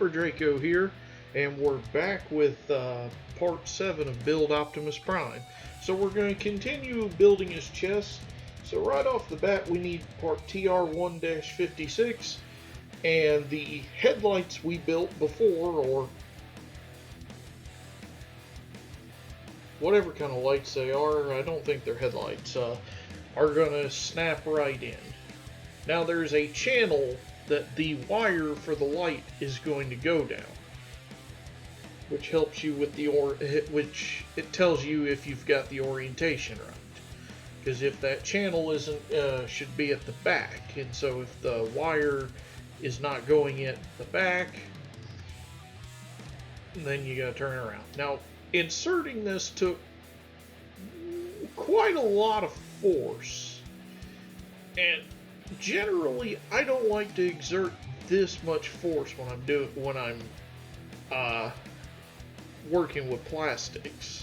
Super Draco here, and we're back with part 7 of Build Optimus Prime. So we're going to continue building his chest. So right off the bat we need part TR1-56, and the headlights we built before, or whatever kind of lights they are, I don't think they're headlights, are going to snap right in. Now there's a channel that the wire for the light is going to go down, which helps you with which it tells you if you've got the orientation right. Because if that channel isn't, should be at the back, and so if the wire is not going at the back, then you gotta turn around. Now, inserting this took quite a lot of force, and generally I don't like to exert this much force when I'm working with plastics.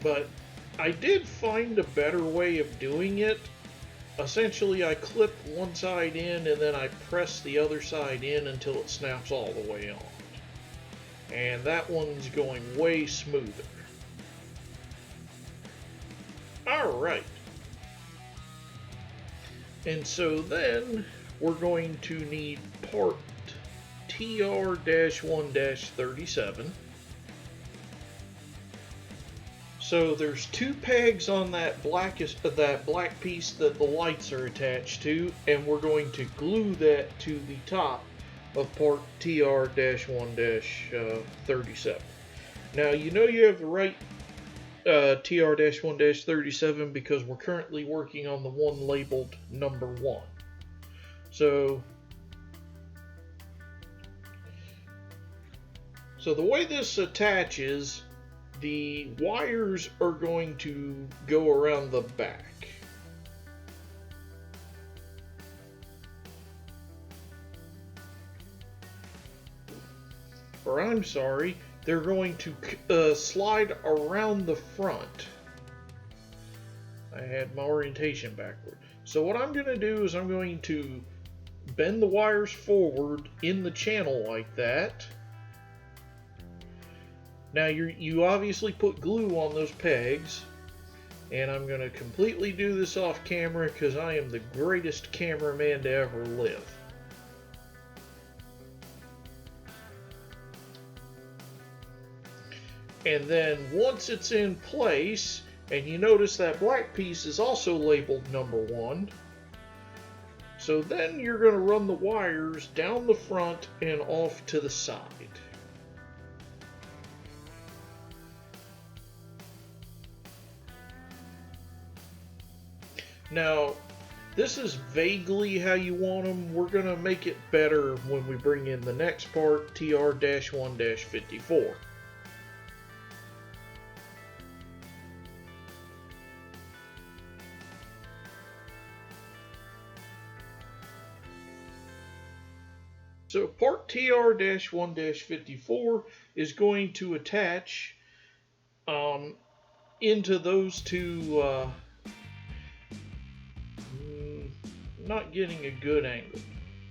But I did find a better way of doing it. Essentially, I clip one side in and then I press the other side in until it snaps all the way on. And that one's going way smoother. Alright. And so then we're going to need part TR-1-37. So there's two pegs on that black piece that the lights are attached to, and we're going to glue that to the top of part TR-1-37. Now you know you have the right TR-1-37 because we're currently working on the one labeled number 1. So the way this attaches, the wires are going to go around the back. Or I'm sorry, they're going to slide around the front. I had my orientation backward. So what I'm going to do is I'm going to bend the wires forward in the channel like that. Now you obviously put glue on those pegs, and I'm going to completely do this off camera because I am the greatest cameraman to ever live. And then once it's in place, and you notice that black piece is also labeled number 1, so then you're going to run the wires down the front and off to the side. Now, this is vaguely how you want them. We're going to make it better when we bring in the next part, TR-1-54. So part TR-1-54 is going to attach into those two, not getting a good angle,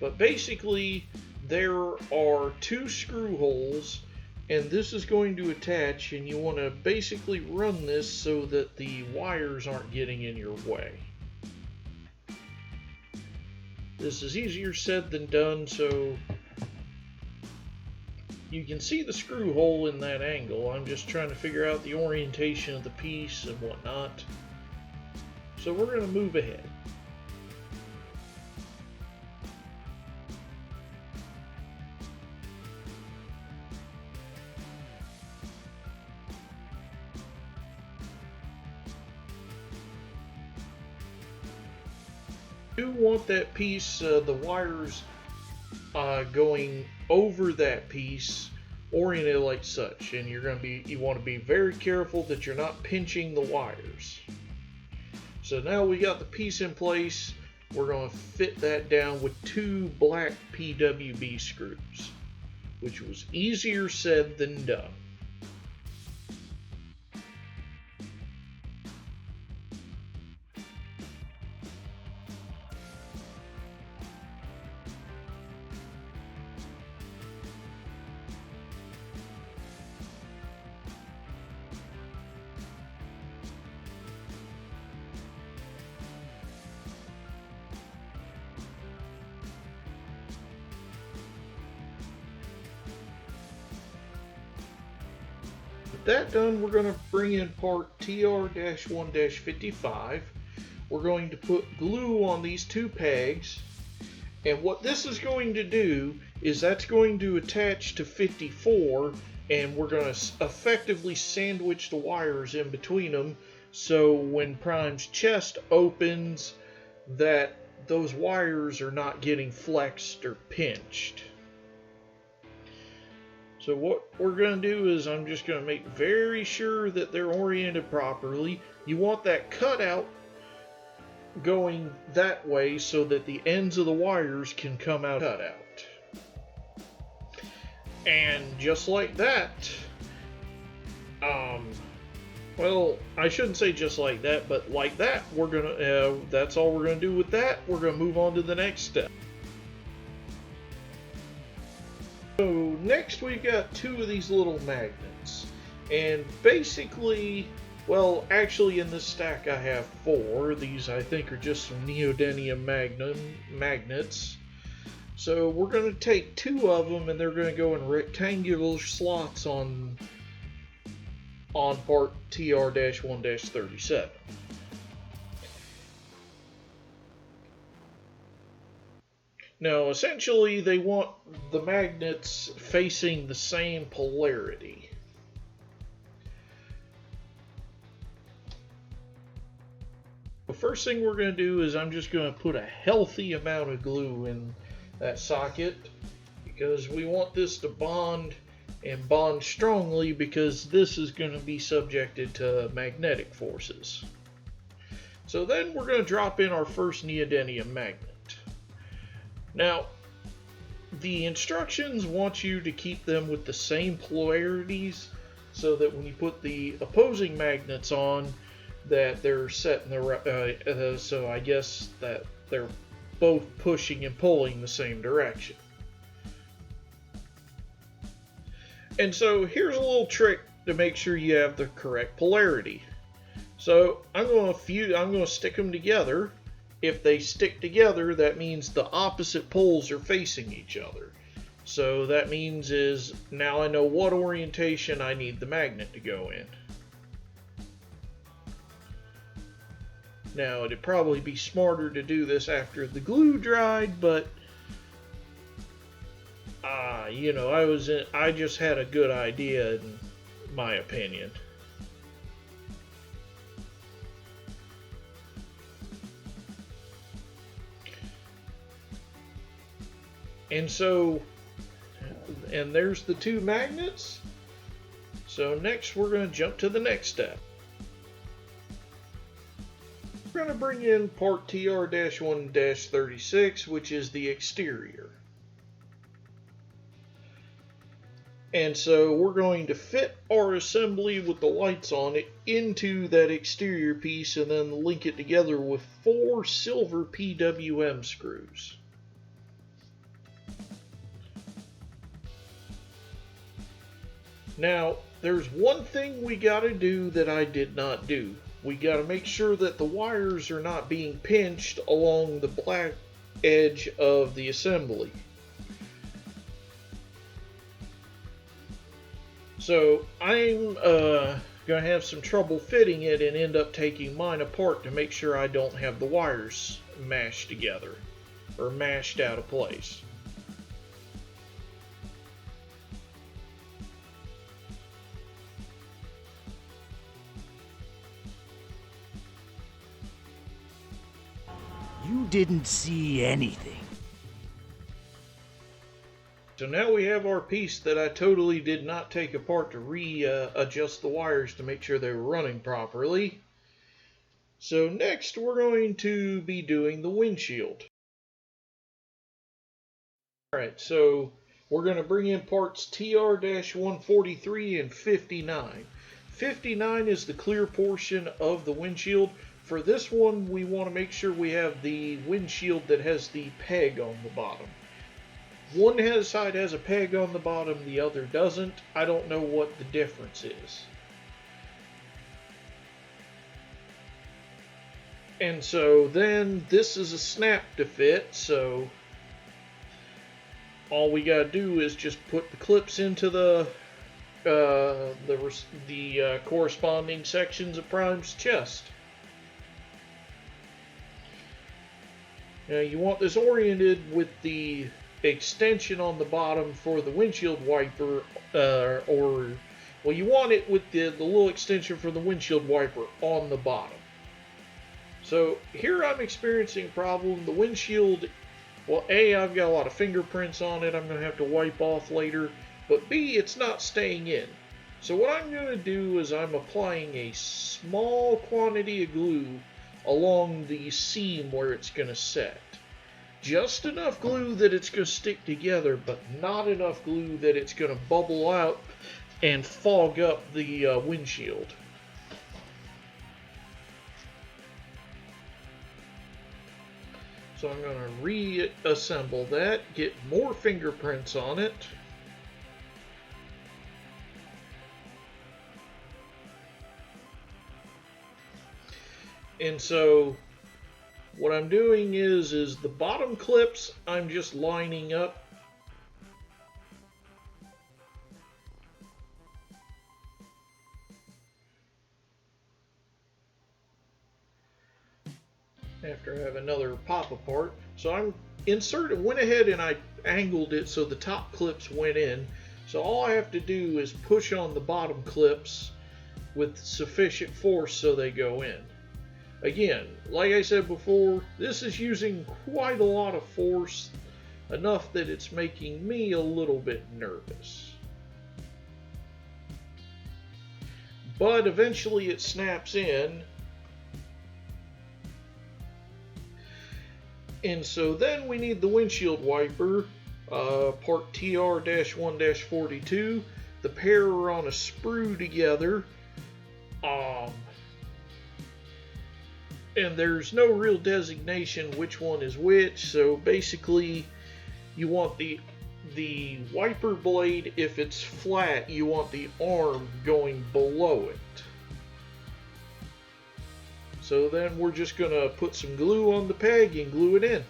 but basically there are two screw holes, and this is going to attach, and you want to basically run this so that the wires aren't getting in your way. This is easier said than done, so you can see the screw hole in that angle. I'm just trying to figure out the orientation of the piece and whatnot. So we're going to move ahead. You want that piece, the wires going over that piece, oriented like such, and you want to be very careful that you're not pinching the wires. So now we got the piece in place. We're going to fit that down with two black PWB screws, which was easier said than done. that done, we're going to bring in part TR-1-55. We're going to put glue on these two pegs, and what this is going to do is that's going to attach to 54, and we're going to effectively sandwich the wires in between them, so when Prime's chest opens, that those wires are not getting flexed or pinched. So what we're going to do is I'm just going to make very sure that they're oriented properly. You want that cutout going that way so that the ends of the wires can come out cut out. And just like that, well, I shouldn't say just like that, but like that, we're gonna, that's all we're gonna do with that. We're gonna move on to the next step. So next we've got two of these little magnets, and basically, well, actually in this stack I have four. These I think are just some neodymium magnets. So we're going to take two of them, and they're going to go in rectangular slots on part TR-1-37. Now, essentially, they want the magnets facing the same polarity. The first thing we're going to do is I'm just going to put a healthy amount of glue in that socket, because we want this to bond and bond strongly, because this is going to be subjected to magnetic forces. So then we're going to drop in our first neodymium magnet. Now, the instructions want you to keep them with the same polarities, so that when you put the opposing magnets on, that they're set in the so I guess that they're both pushing and pulling the same direction. And so here's a little trick to make sure you have the correct polarity. So I'm going to stick them together. If they stick together, that means the opposite poles are facing each other. So that means is now I know what orientation I need the magnet to go in. Now, it'd probably be smarter to do this after the glue dried, but you know, I just had a good idea in my opinion. And so, and there's the two magnets. So next we're going to jump to the next step. We're going to bring in part TR-1-36, which is the exterior. And so we're going to fit our assembly with the lights on it into that exterior piece, and then link it together with 4 silver PWM screws. Now, there's one thing we got to do that I did not do. We got to make sure that the wires are not being pinched along the black edge of the assembly. So I'm going to have some trouble fitting it and end up taking mine apart to make sure I don't have the wires mashed together or mashed out of place. You didn't see anything. So now we have our piece that I totally did not take apart to readjust the wires to make sure they were running properly. So next we're going to be doing the windshield. Alright, so we're going to bring in parts TR-143 and 59. 59 is the clear portion of the windshield. For this one, we want to make sure we have the windshield that has the peg on the bottom. One side has a peg on the bottom, the other doesn't. I don't know what the difference is. And so then this is a snap to fit, so all we gotta do is just put the clips into the the corresponding sections of Prime's chest. Now you want this oriented with the extension on the bottom for the windshield wiper, well, you want it with the little extension for the windshield wiper on the bottom. So here I'm experiencing a problem. The windshield, well, A, I've got a lot of fingerprints on it I'm going to have to wipe off later, but B, it's not staying in. So what I'm going to do is I'm applying a small quantity of glue along the seam where it's going to set. Just enough glue that it's going to stick together, but not enough glue that it's going to bubble out and fog up the windshield. So I'm going to reassemble that, get more fingerprints on it. And so what I'm doing is the bottom clips I'm just lining up. After I have another pop apart. So I'm went ahead and I angled it so the top clips went in. So all I have to do is push on the bottom clips with sufficient force so they go in. Again, like I said before, this is using quite a lot of force, enough that it's making me a little bit nervous. But eventually it snaps in. And so then we need the windshield wiper, part TR-1-42. The pair are on a sprue together. And there's no real designation which one is which, so basically you want the wiper blade, if it's flat, you want the arm going below it. So then we're just going to put some glue on the peg and glue it in.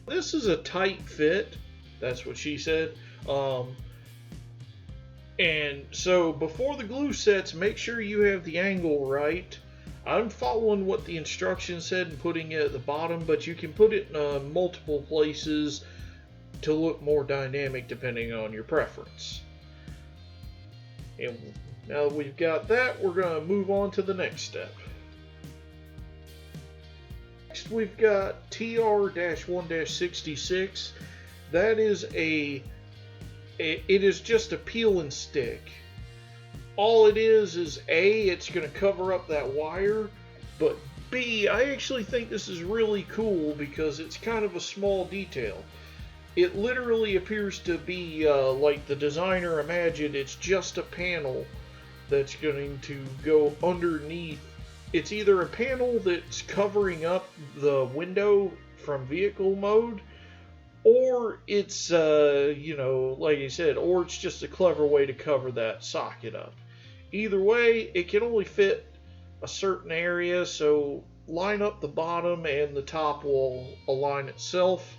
This is a tight fit, that's what she said. And so before the glue sets, make sure you have the angle right. I'm following what the instructions said and putting it at the bottom, but you can put it in multiple places to look more dynamic depending on your preference. And now that we've got that, we're going to move on to the next step. Next we've got TR-1-66. That is it is just a peel and stick. All it is A, it's going to cover up that wire, but B, I actually think this is really cool because it's kind of a small detail. It literally appears to be like the designer imagined. It's just a panel that's going to go underneath. It's either a panel that's covering up the window from vehicle mode, or it's, like I said, or it's just a clever way to cover that socket up. Either way, it can only fit a certain area, so line up the bottom and the top will align itself.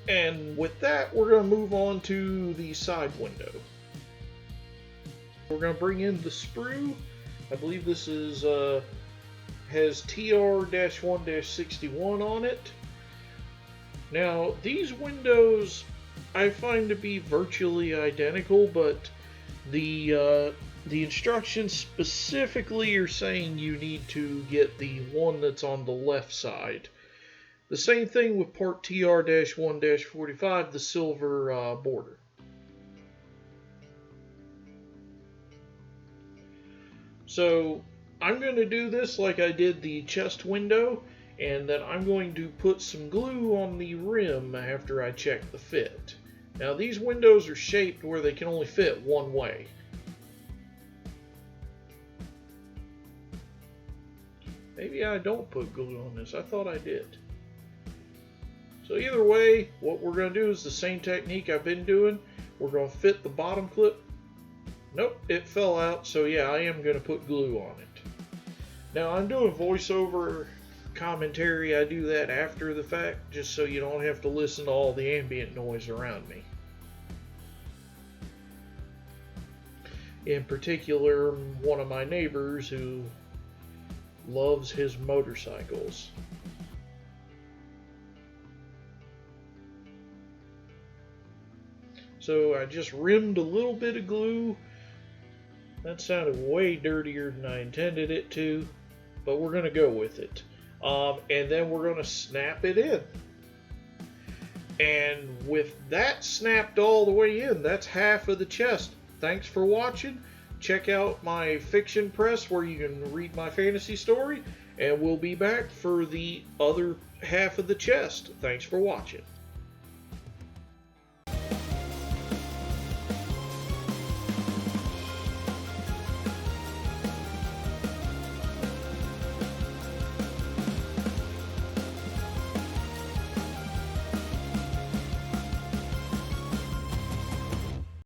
And with that, we're going to move on to the side window. We're going to bring in the sprue. I believe this is has TR-1-61 on it. Now, these windows I find to be virtually identical, but the instructions specifically are saying you need to get the one that's on the left side. The same thing with part TR-1-45, the silver border. So I'm going to do this like I did the chest window, and then I'm going to put some glue on the rim after I check the fit. Now these windows are shaped where they can only fit one way. Maybe I don't put glue on this. I thought I did. So either way, what we're going to do is the same technique I've been doing. We're going to fit the bottom clip. Nope, it fell out. So yeah, I am going to put glue on it. Now I'm doing voiceover commentary. I do that after the fact, just so you don't have to listen to all the ambient noise around me. In particular, one of my neighbors who loves his motorcycles. So I just rimmed a little bit of glue. That sounded way dirtier than I intended it to, but we're going to go with it. And then we're going to snap it in. And with that snapped all the way in, that's half of the chest. Thanks for watching. Check out my fiction press where you can read my fantasy story, and we'll be back for the other half of the chest. Thanks for watching.